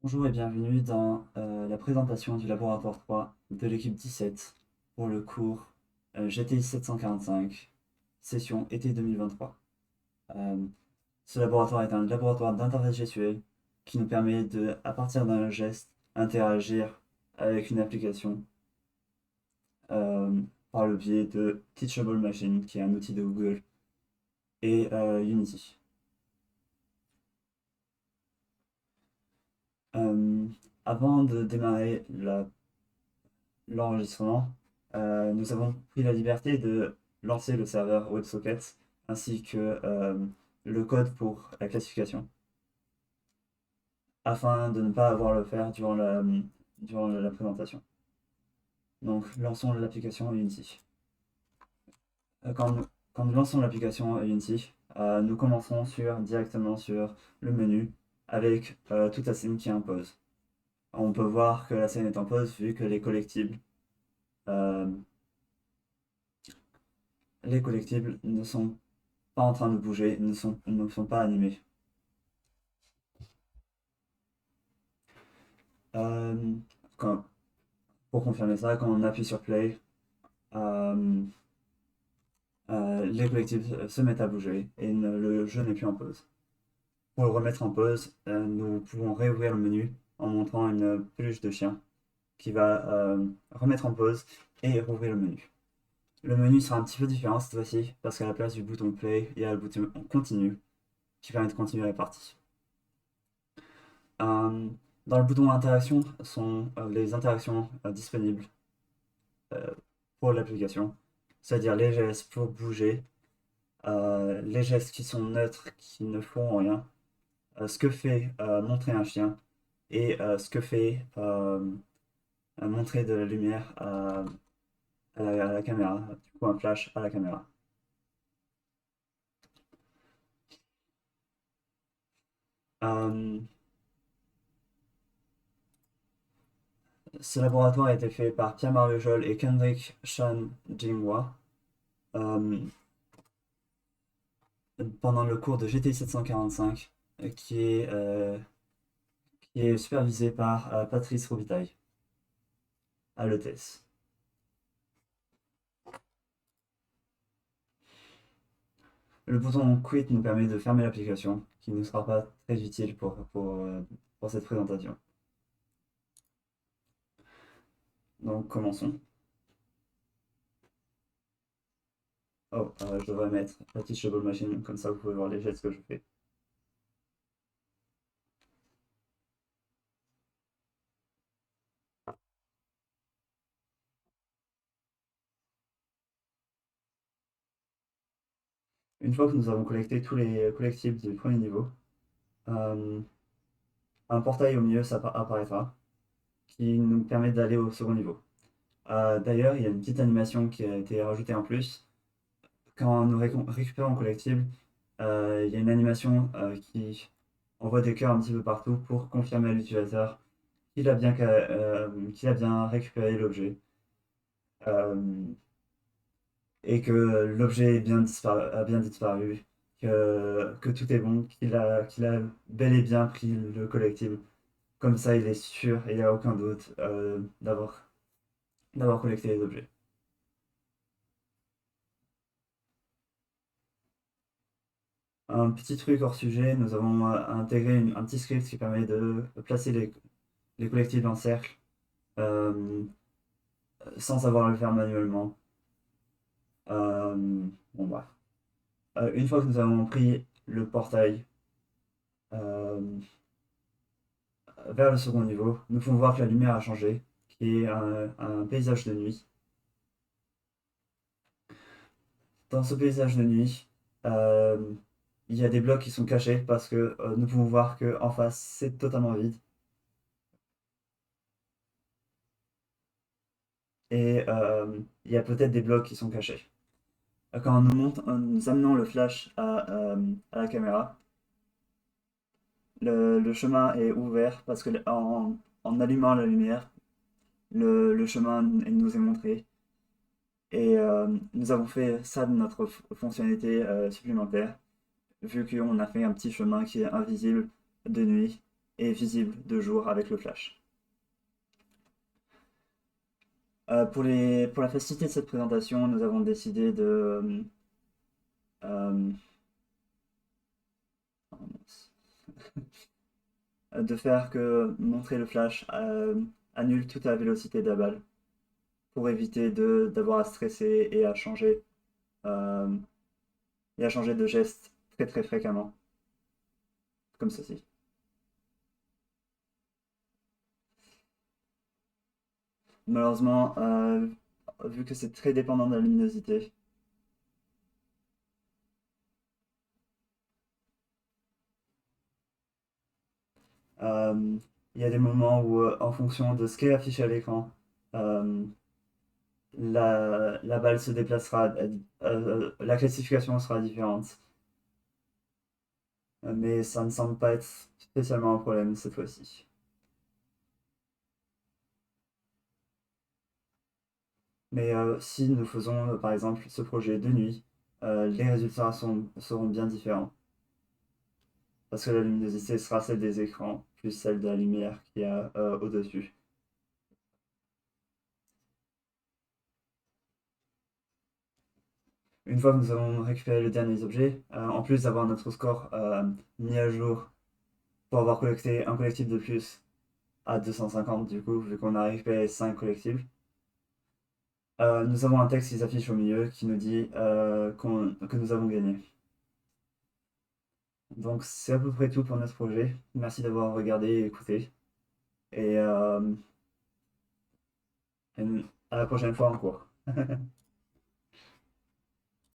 Bonjour et bienvenue dans la présentation du laboratoire 3 de l'équipe 17 pour le cours GTI 745, session été 2023. Euh, Ce laboratoire est un laboratoire d'interface gestuelle qui nous permet de, à partir d'un geste, interagir avec une application euh, par le biais de Teachable Machine, qui est un outil de Google, et Unity. Euh, Avant de démarrer l'enregistrement, nous avons pris la liberté de lancer le serveur WebSocket ainsi que le code pour la classification afin de ne pas avoir à le faire durant la présentation. Donc lançons l'application Unity. Quand nous lançons l'application Unity, nous commencerons directement sur le menu avec toute la scène qui est en pause. On peut voir que la scène est en pause vu que euh, les collectibles ne sont pas en train de bouger, ne sont pas animés. Euh, quand- pour confirmer ça, quand on appuie sur Play, euh, les collectibles se mettent à bouger et le jeu n'est plus en pause. Pour le remettre en pause, nous pouvons réouvrir le menu en montrant une peluche de chien qui va remettre en pause et rouvrir le menu. Le menu sera un petit peu différent cette fois-ci parce qu'à la place du bouton Play, il y a le bouton Continue qui permet de continuer la partie. Euh, Dans le bouton interaction sont les interactions disponibles euh, pour l'application, c'est-à-dire les gestes pour bouger, les gestes qui sont neutres, qui ne font rien, ce que fait montrer un chien et ce que fait montrer de la lumière à la caméra, du coup un flash à la caméra. Euh, Ce laboratoire a été fait par Pierre-Marie Jol et Kendrick Chan Jinghua pendant le cours de GT 745 qui est supervisé par Patrice Robitaille à l'ETS. Le bouton Quit nous permet de fermer l'application, qui ne nous sera pas très utile pour cette présentation. Donc commençons. Oh, je devrais mettre la Teachable Machine, comme ça vous pouvez voir les gestes que je fais. Une fois que nous avons collecté tous les collectibles du premier niveau, euh, un portail au milieu apparaîtra qui nous permet d'aller au second niveau. D'ailleurs, il y a une petite animation qui a été rajoutée en plus. Quand nous récupérons un collectible, il y a une animation qui envoie des cœurs un petit peu partout pour confirmer à l'utilisateur qu'il a bien récupéré l'objet euh, et que l'objet a bien disparu, que tout est bon, qu'il a bel et bien pris le collectible. Comme ça, il est sûr et il n'y a aucun doute d'avoir collecté les objets. Un petit truc hors sujet, nous avons intégré un petit script qui permet de placer les collectibles en cercle euh, sans avoir à le faire manuellement. Bon, bref. Une fois que nous avons pris le portail euh, vers le second niveau, nous pouvons voir que la lumière a changé, qui est un paysage de nuit. Dans ce paysage de nuit, euh, il y a des blocs qui sont cachés parce que nous pouvons voir qu'en face, c'est totalement vide. Et il y a peut-être des blocs qui sont cachés. Quand nous amenons le flash à la caméra, le chemin est ouvert parce que en allumant la lumière, le chemin nous est montré. Et nous avons fait ça de notre fonctionnalité supplémentaire, vu qu'on a fait un petit chemin qui est invisible de nuit. est visible de jour avec le flash. Pour la facilité de cette présentation, nous avons décidé euh, de faire que montrer le flash annule toute la vélocité de la balle pour éviter d'avoir à stresser euh, et à changer de geste très très fréquemment, comme ceci. Malheureusement, vu que c'est très dépendant de la luminosité, euh, il y a des moments où, en fonction de ce qui est affiché à l'écran, euh, la balle se déplacera, la classification sera différente. Mais ça ne semble pas être spécialement un problème cette fois-ci. Mais si nous faisons par exemple ce projet de nuit, les résultats seront bien différents. Parce que la luminosité sera celle des écrans, plus celle de la lumière qu'il y a au-dessus. Une fois que nous avons récupéré les derniers objets, en plus d'avoir notre score mis à jour pour avoir collecté un collectible de plus à 250 du coup, vu qu'on a récupéré 5 collectibles, nous avons un texte qui s'affiche au milieu qui nous dit que nous avons gagné. Donc c'est à peu près tout pour notre projet. Merci d'avoir regardé et écouté. Et, euh, et à la prochaine fois en cours.